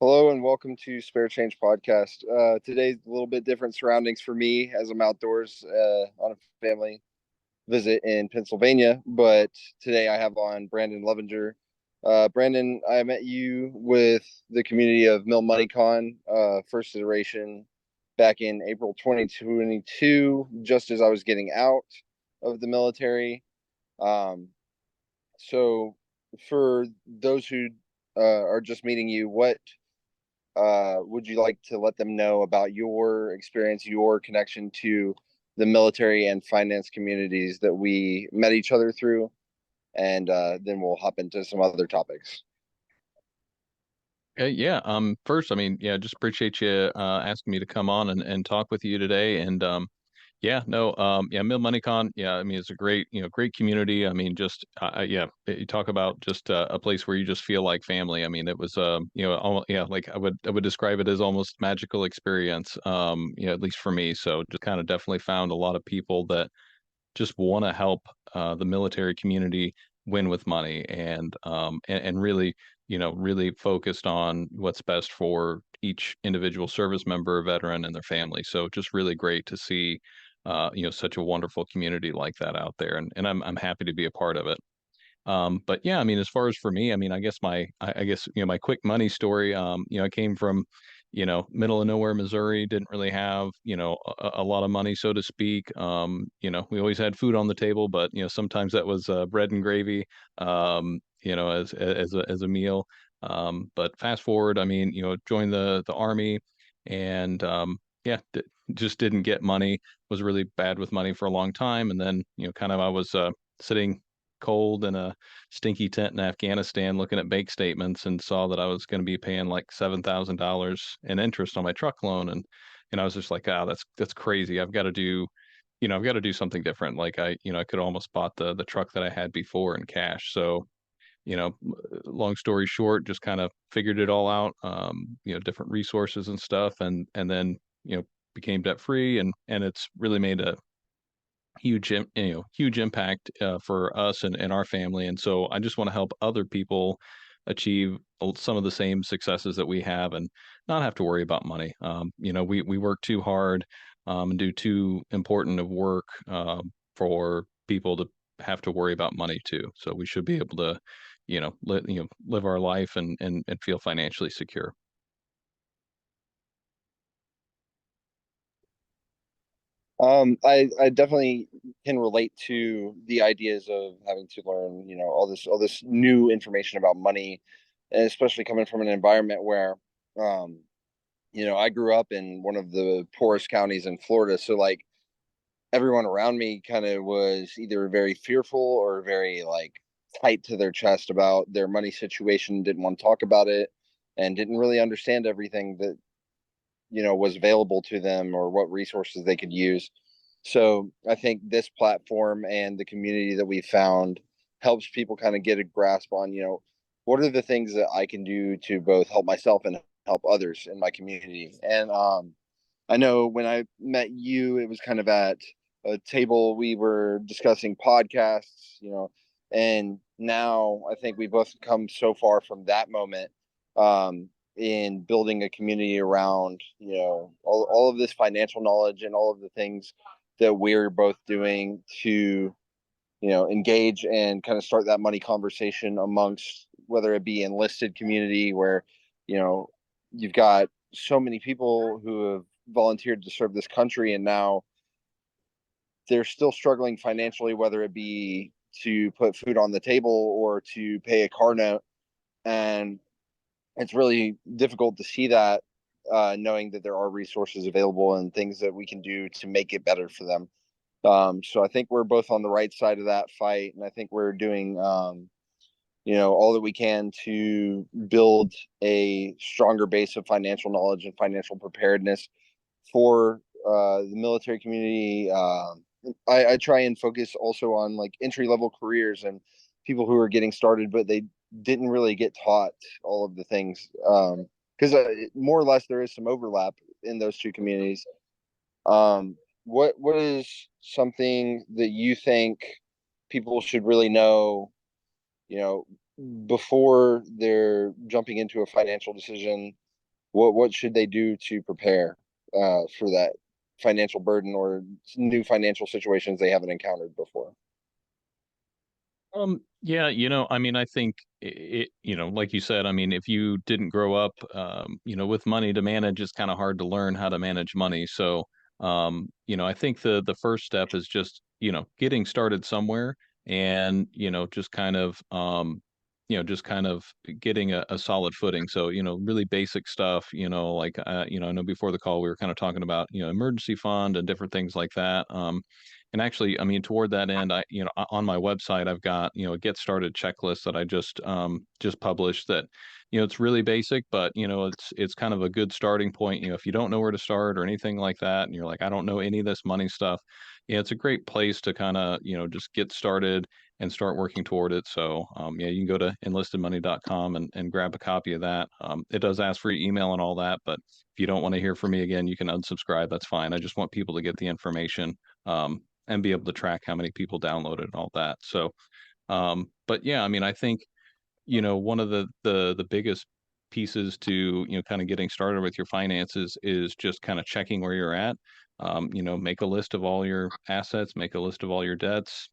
Hello and welcome to Spare Change Podcast. Today's a little bit different surroundings for me as I'm outdoors on a family visit in Pennsylvania. But today I have on Brandon Lovingier. Brandon, I met you with the community of Mill MoneyCon, first iteration, back in April 2022, just as I was getting out of the military. Um, so, for those who are just meeting you, what would you like to let them know about your experience, your connection to the military and finance communities that we met each other through? And then we'll hop into some other topics. Yeah. First, just appreciate you asking me to come on and talk with you today. And yeah, no, yeah, Mill MoneyCon. Yeah, it's a great community. Yeah, you talk about just a place where you just feel like family. It was, yeah, like I would describe it as almost magical experience. At least for me. So just kind of definitely found a lot of people that just want to help the military community win with money and really really focused on what's best for each individual service member, veteran, and their family. So just really great to see such a wonderful community like that out there, and I'm happy to be a part of it. But yeah, as far as for me, I guess my quick money story. I came from, middle of nowhere, Missouri, didn't really have, a lot of money, so to speak. We always had food on the table, but sometimes that was bread and gravy, as a meal. But fast forward, joined the army, and yeah, just didn't get money. Was really bad with money for a long time, and then kind of I was sitting cold in a stinky tent in Afghanistan looking at bank statements and saw that I was going to be paying like $7,000 in interest on my truck loan. And I was just like, that's crazy. I've got to do something different. Like I could almost bought the truck that I had before in cash. So, long story short, just kind of figured it all out, different resources and stuff. And then, became debt free, and it's really made a huge impact for us and our family. And so I just want to help other people achieve some of the same successes that we have and not have to worry about money. We work too hard and do too important of work for people to have to worry about money too. So we should be able to live our life and feel financially secure. I definitely can relate to the ideas of having to learn, all this new information about money, and especially coming from an environment where, um, I grew up in one of the poorest counties in Florida. So like everyone around me kind of was either very fearful or very like tight to their chest about their money situation, didn't want to talk about it, and didn't really understand everything that, was available to them or what resources they could use. So I think this platform and the community that we found helps people kind of get a grasp on, what are the things that I can do to both help myself and help others in my community. And I know when I met you, it was kind of at a table we were discussing podcasts, and now I think we both come so far from that moment, in building a community around, all of this financial knowledge and all of the things that we're both doing to, engage and kind of start that money conversation amongst, whether it be enlisted community where, you know, you've got so many people who have volunteered to serve this country and now they're still struggling financially, whether it be to put food on the table or to pay a car note. And it's really difficult to see that, knowing that there are resources available and things that we can do to make it better for them. So I think we're both on the right side of that fight, and I think we're doing, all that we can to build a stronger base of financial knowledge and financial preparedness for the military community. I try and focus also on like entry level careers and people who are getting started, but they didn't really get taught all of the things, because more or less there is some overlap in those two communities. What is something that you think people should really know, you know, before they're jumping into a financial decision? what should they do to prepare for that financial burden or new financial situations they haven't encountered before? Yeah, I mean, I think like you said, I mean, if you didn't grow up, with money to manage, it's kind of hard to learn how to manage money. So, I think the first step is just, getting started somewhere and, just kind of getting a solid footing. So, really basic stuff, like, I know before the call we were kind of talking about, emergency fund and different things like that. And actually, I mean, toward that end, on my website, I've got, a get started checklist that I just published that, it's really basic, but it's kind of a good starting point. If you don't know where to start or anything like that, and you're like, I don't know any of this money stuff, it's a great place to kind of, just get started and start working toward it. So, yeah, you can go to enlistedmoney.com and grab a copy of that. It does ask for your email and all that, but if you don't want to hear from me again, you can unsubscribe. That's fine. I just want people to get the information. And be able to track how many people downloaded and all that. So, but yeah, I mean, I think, one of the biggest pieces to, kind of getting started with your finances is just kind of checking where you're at. Make a list of all your assets, make a list of all your debts,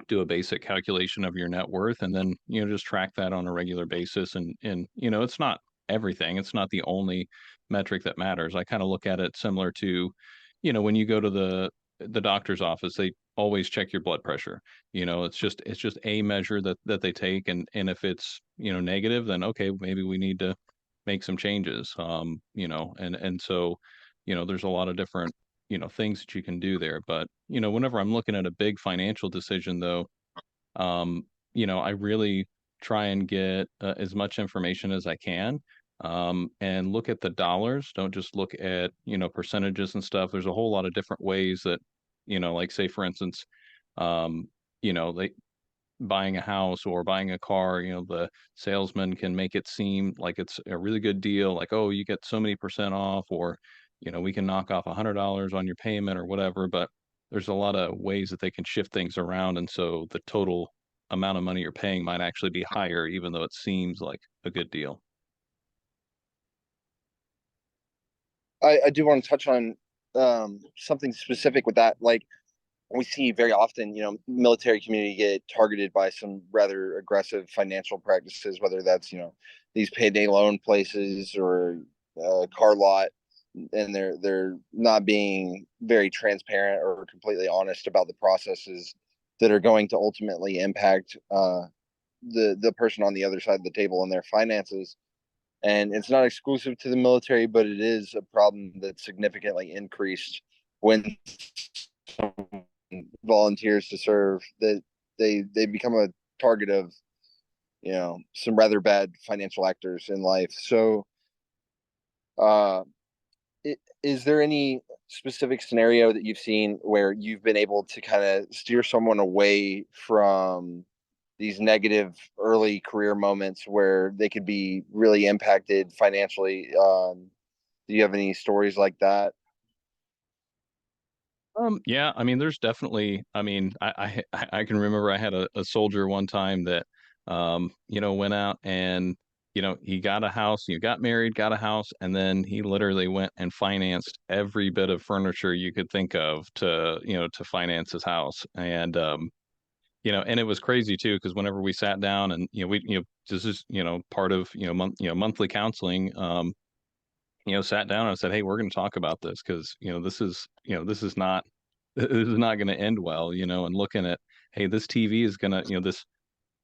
do a basic calculation of your net worth, and then just track that on a regular basis. And it's not everything, it's not the only metric that matters. I kind of look at it similar to, when you go to the doctor's office, they always check your blood pressure. It's just a measure that they take, and if it's negative, then okay, maybe we need to make some changes. And so there's a lot of different things that you can do there. But whenever I'm looking at a big financial decision, though, I really try and get as much information as I can, and look at the dollars. Don't just look at percentages and stuff. There's a whole lot of different ways that like, say for instance, um, they buying a house or buying a car, the salesman can make it seem like it's a really good deal, like, oh, you get so many percent off, or, we can knock off $100 on your payment or whatever. But there's a lot of ways that they can shift things around. And so the total amount of money you're paying might actually be higher, even though it seems like a good deal. I do want to touch on something specific with that. Like we see very often, military community get targeted by some rather aggressive financial practices, whether that's, these payday loan places or car lot, and they're not being very transparent or completely honest about the processes that are going to ultimately impact the person on the other side of the table and their finances. And it's not exclusive to the military, but it is a problem that's significantly increased when volunteers to serve, that they become a target of some rather bad financial actors in life. So uh is there any specific scenario that you've seen where you've been able to kind of steer someone away from these negative early career moments where they could be really impacted financially? Do you have any stories like that? Yeah, I mean, there's definitely, I mean, I can remember I had a soldier one time that, went out and, he got a house, got married, got a house, and then he literally went and financed every bit of furniture you could think of to finance his house. And it was crazy too, because whenever we sat down and, this is, part of, monthly counseling, sat down and I said, hey, we're going to talk about this because, this is not, this is not going to end well, and looking at, hey, this TV is going to, this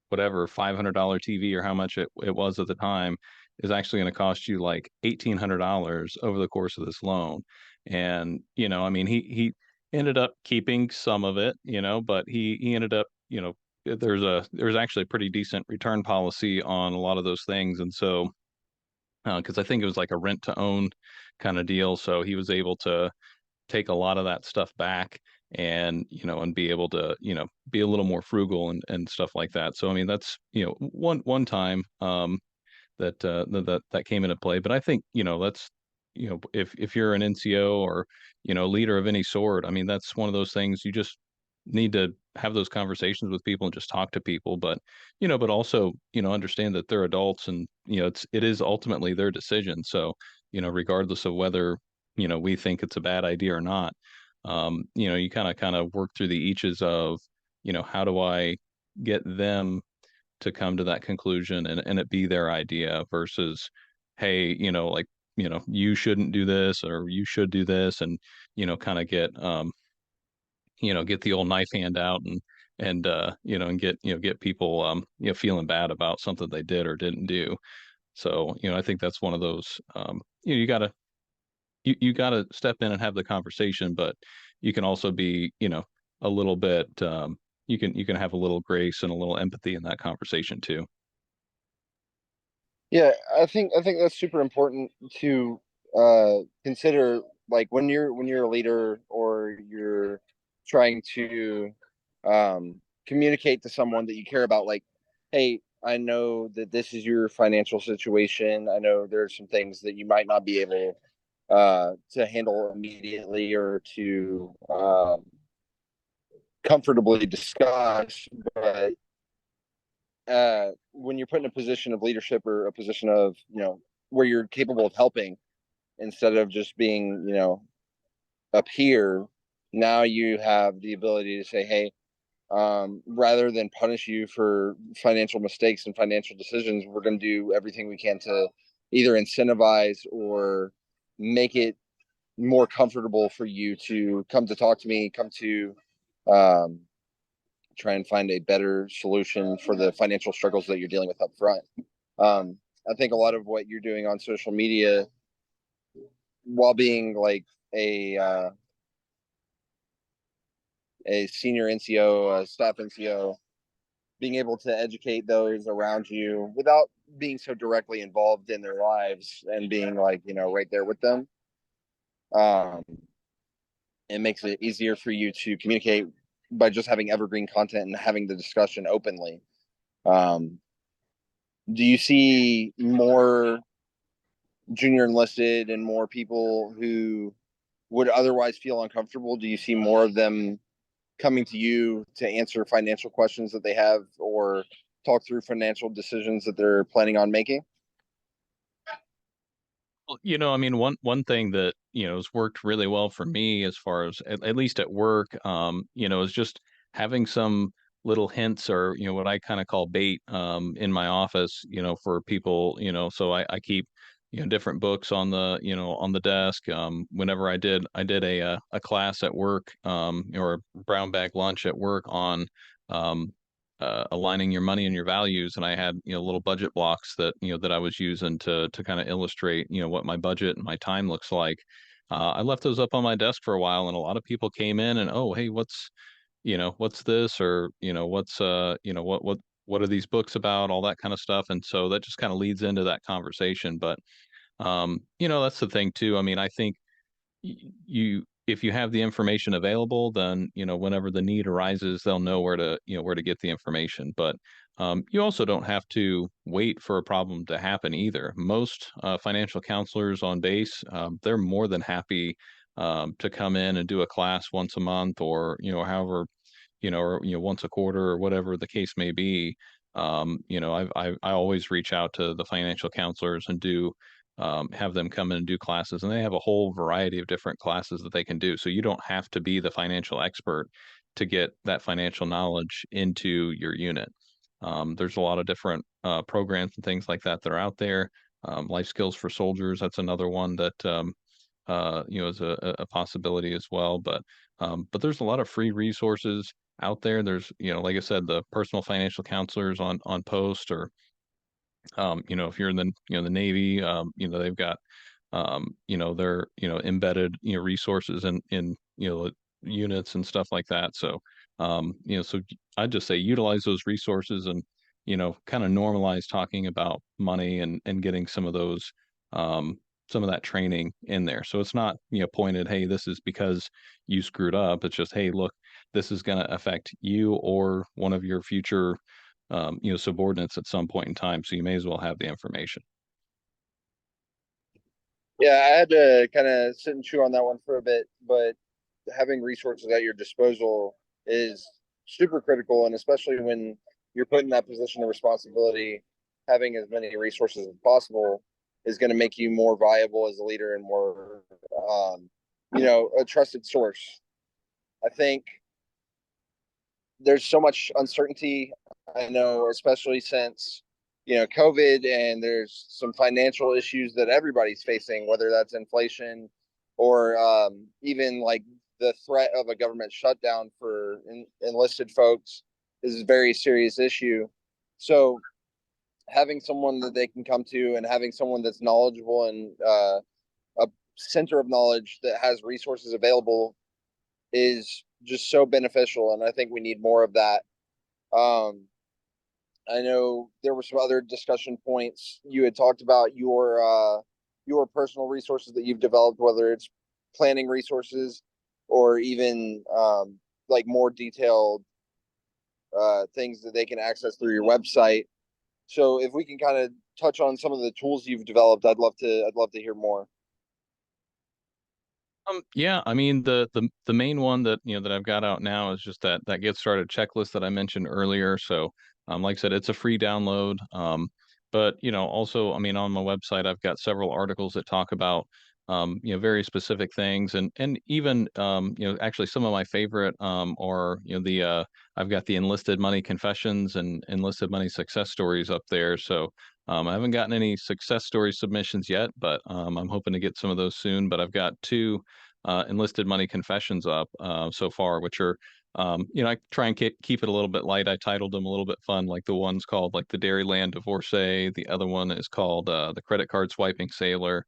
whatever $500 TV or how much it was at the time is actually going to cost you like $1,800 over the course of this loan. And, I mean, he ended up keeping some of it, but he ended up, there's actually a pretty decent return policy on a lot of those things. And so, because I think it was like a rent to own kind of deal. So he was able to take a lot of that stuff back and, and be able to, be a little more frugal and stuff like that. So, I mean, that's, one time that came into play. But I think, that's, if you're an NCO or, leader of any sort, I mean, that's one of those things you just need to have those conversations with people and just talk to people, but also, understand that they're adults and, it is ultimately their decision. So, regardless of whether, we think it's a bad idea or not, you kind of work through the eaches of, how do I get them to come to that conclusion and it be their idea versus, hey, like, you shouldn't do this or you should do this and, kind of get the old knife hand out and get people, feeling bad about something they did or didn't do. So, I think that's one of those, you gotta step in and have the conversation, but you can also be, a little bit, you can have a little grace and a little empathy in that conversation too. Yeah, I think that's super important to consider, like when you're a leader or you're trying to communicate to someone that you care about, like, hey, I know that this is your financial situation. I know there's some things that you might not be able to handle immediately or to comfortably discuss, but when you're put in a position of leadership or a position of, where you're capable of helping instead of just being, a peer, now you have the ability to say, hey, rather than punish you for financial mistakes and financial decisions, we're going to do everything we can to either incentivize or make it more comfortable for you to come to talk to me, come to um, try and find a better solution for the financial struggles that you're dealing with up front. I think a lot of what you're doing on social media, while being like a senior NCO, a staff NCO, being able to educate those around you without being so directly involved in their lives and being like, right there with them, um, it makes it easier for you to communicate by just having evergreen content and having the discussion openly. Um, do you see more junior enlisted and more people who would otherwise feel uncomfortable? Do you see more of them coming to you to answer financial questions that they have or talk through financial decisions that they're planning on making? Well, I mean, one thing that, has worked really well for me as far as at least at work, is just having some little hints or, what I kind of call bait, in my office, for people, so I keep, different books on the desk. Whenever I did a class at work, or a brown bag lunch at work on, um, aligning your money and your values, and I had, little budget blocks that I was using to kind of illustrate, what my budget and my time looks like. I left those up on my desk for a while, and a lot of people came in and, oh, hey, what's this, or, what are these books about, all that kind of stuff, and so that just kind of leads into that conversation. But that's the thing too. I mean, I think you if you have the information available, then, whenever the need arises, they'll know where to get the information. But you also don't have to wait for a problem to happen either. Most financial counselors on base, they're more than happy, to come in and do a class once a month, or, however, or, once a quarter, or whatever the case may be. I always reach out to the financial counselors and do, have them come in and do classes, and they have a whole variety of different classes that they can do. So you don't have to be the financial expert to get that financial knowledge into your unit. There's a lot of different programs and things like that that are out there. Life skills for soldiers, that's another one that, is a possibility as well. But there's a lot of free resources out there. There's, like I said, the personal financial counselors on post, or, if you're in the Navy, they've got, their, embedded, resources in, units and stuff like that. So, so I'd just say utilize those resources and, kind of normalize talking about money and getting um, some of that training in there. So it's not, pointed, hey, this is because you screwed up. It's just, hey, look, this is going to affect you or one of your future, subordinates at some point in time. So you may as well have the information. Yeah, I had to kind of sit and chew on that one for a bit, but having resources at your disposal is super critical, and especially when you're put in that position of responsibility, having as many resources as possible is going to make you more viable as a leader and more, a trusted source. I think there's so much uncertainty. I know, especially since COVID, and there's some financial issues that everybody's facing, whether that's inflation or even like the threat of a government shutdown for enlisted folks is a very serious issue. So having someone that they can come to and having someone that's knowledgeable and a center of knowledge that has resources available is just so beneficial, and I think we need more of that. um, I know there were some other discussion points. You had talked about your personal resources that you've developed, whether it's planning resources or even like more detailed things that they can access through your website. So if we can kind of touch on some of the tools you've developed, I'd love to hear more. Yeah, I mean the main one that that I've got out now is just that get started checklist that I mentioned earlier. So, like I said, it's a free download. But also, I mean, on my website, I've got several articles that talk about very specific things, and even actually some of my favorite are the I've got the Enlisted Money Confessions and Enlisted Money Success Stories up there. So. I haven't gotten any success story submissions yet, but I'm hoping to get some of those soon. But I've got two Enlisted Money Confessions up so far, which are, I try and keep it a little bit light. I titled them a little bit fun, like the one's called like the Dairyland Divorcee. The other one is called the Credit Card Swiping Sailor.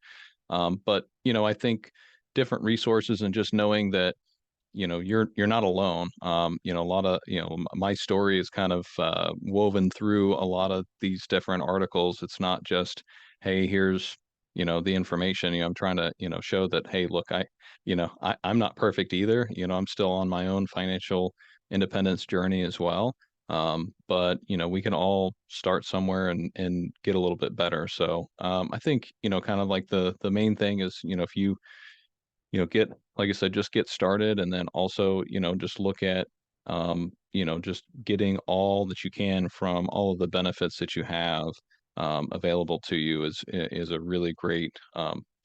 But I think different resources and just knowing that you're not alone. A lot of my story is kind of woven through a lot of these different articles. It's not just, hey, here's the information. I'm trying to show that, hey, look, I'm not perfect either. I'm still on my own financial independence journey as well. But we can all start somewhere and get a little bit better. So I think kind of like the main thing is if you get, like I said, just get started, and then also, just look at, just getting all that you can from all of the benefits that you have available to you is a really great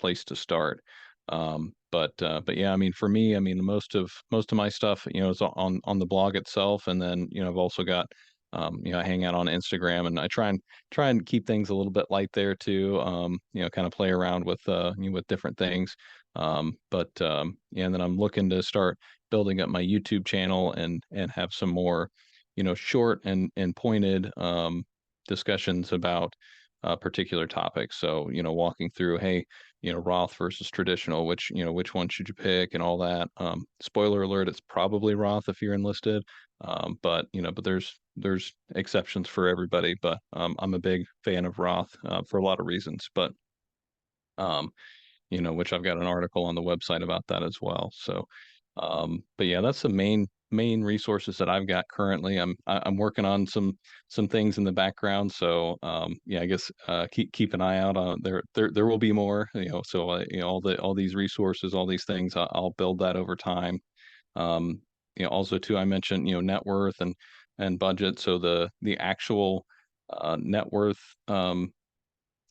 place to start. But yeah, I mean, for me, I mean, most of my stuff, is on the blog itself, and then I've also got I hang out on Instagram, and I try and keep things a little bit light there too. Kind of play around with different things. Yeah, and then I'm looking to start building up my YouTube channel and have some more, short and pointed discussions about particular topics. So, walking through, hey, Roth versus traditional, which one should you pick and all that. Spoiler alert, it's probably Roth if you're enlisted. But there's exceptions for everybody. But I'm a big fan of Roth for a lot of reasons. Um, which I've got an article on the website about that as well. So, but yeah, that's the main resources that I've got currently. I'm working on some things in the background. So, yeah, I guess keep an eye out on there will be more. So all these resources, all these things, I'll build that over time. Also too, I mentioned net worth and budget. So the actual net worth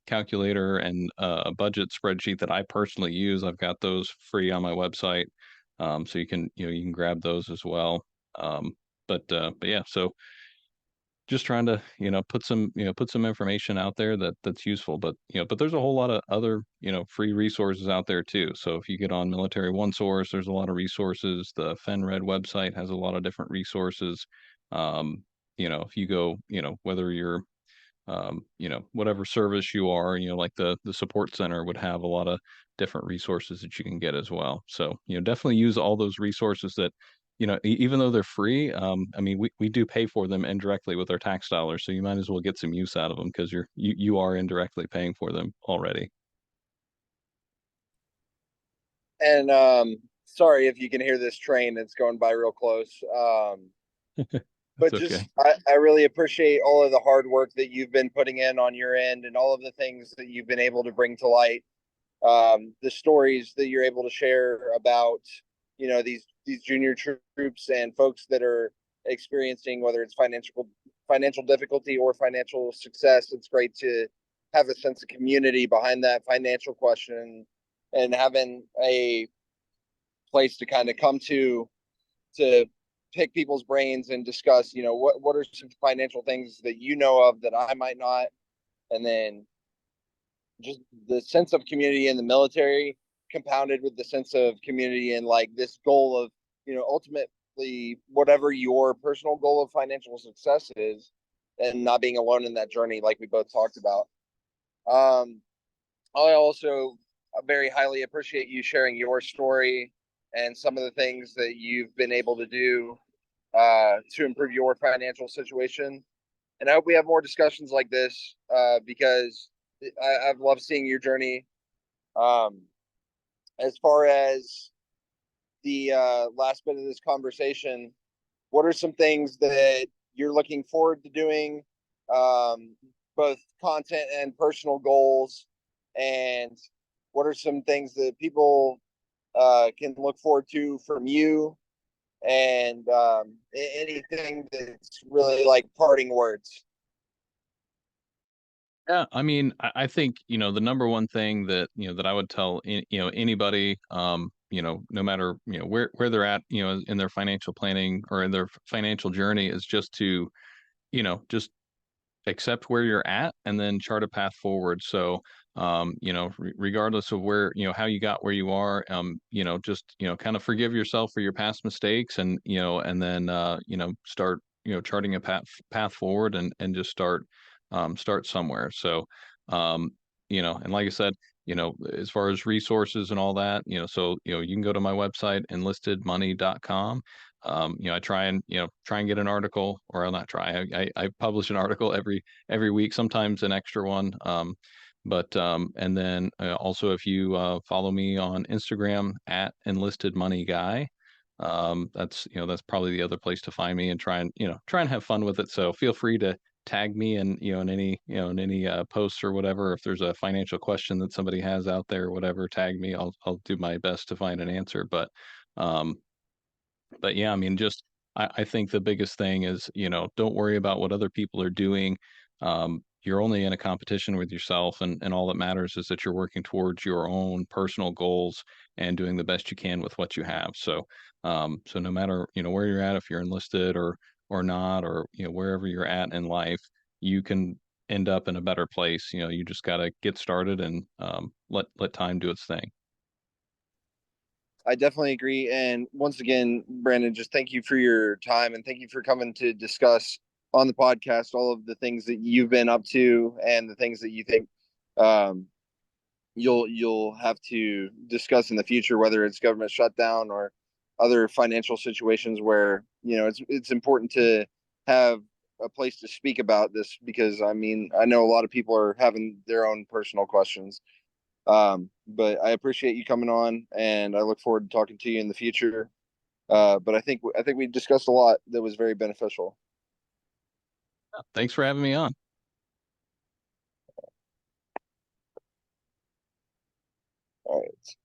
calculator and a budget spreadsheet that I personally use. I've got those free on my website, so you can grab those as well. But yeah, so just trying to put some information out there that's useful. But there's a whole lot of other free resources out there too. So if you get on Military One Source, there's a lot of resources. The FenRed website has a lot of different resources. If you go, whether you're whatever service you are, like the support center would have a lot of different resources that you can get as well. So, definitely use all those resources that, even though they're free, I mean, we do pay for them indirectly with our tax dollars. So you might as well get some use out of them because you are indirectly paying for them already. And sorry if you can hear this train, it's going by real close. That's But okay. just I really appreciate all of the hard work that you've been putting in on your end, and all of the things that you've been able to bring to light, the stories that you're able to share about these these junior troops and folks that are experiencing, whether it's financial difficulty or financial success. It's great to have a sense of community behind that financial question, and having a place to kind of come to pick people's brains and discuss, what are some financial things that you know of that I might not, and then just the sense of community in the military compounded with the sense of community and like this goal of, ultimately whatever your personal goal of financial success is, and not being alone in that journey like we both talked about. um I also very highly appreciate you sharing your story and some of the things that you've been able to do to improve your financial situation. And I hope we have more discussions like this, because I've loved seeing your journey. Um, as far as the last bit of this conversation, what are some things that you're looking forward to doing, um, both content and personal goals? And what are some things that people can look forward to from you? And anything that's really like parting words. Yeah, I mean, I think, the number one thing that, that I would tell, anybody, no matter, where they're at, in their financial planning or in their financial journey is just to, just accept where you're at and then chart a path forward. So, regardless of where, how you got where you are, just, kind of forgive yourself for your past mistakes and, and then, start, charting a path forward and just start somewhere. So, um, and like I said, as far as resources and all that, so, you can go to my website, enlistedmoney.com. I try and get an article, or I'll not try. I publish an article every week, sometimes an extra one. And then also if you follow me on Instagram at Enlisted Money Guy, that's probably the other place to find me and try and have fun with it. So feel free to tag me and in any posts or whatever. If there's a financial question that somebody has out there, or whatever, tag me. I'll do my best to find an answer. Um, but yeah, I mean, just I think the biggest thing is, don't worry about what other people are doing. You're only in a competition with yourself, and all that matters is that you're working towards your own personal goals and doing the best you can with what you have. So no matter, where you're at, if you're enlisted or not, or, wherever you're at in life, you can end up in a better place. You just got to get started and let time do its thing. I definitely agree. And once again, Brandon, just thank you for your time and thank you for coming to discuss on the podcast all of the things that you've been up to and the things that you think um, you'll have to discuss in the future, whether it's government shutdown or other financial situations where it's important to have a place to speak about this, because I mean I know a lot of people are having their own personal questions. But I appreciate you coming on, and I look forward to talking to you in the future. But I think we discussed a lot that was very beneficial. Thanks for having me on. All right.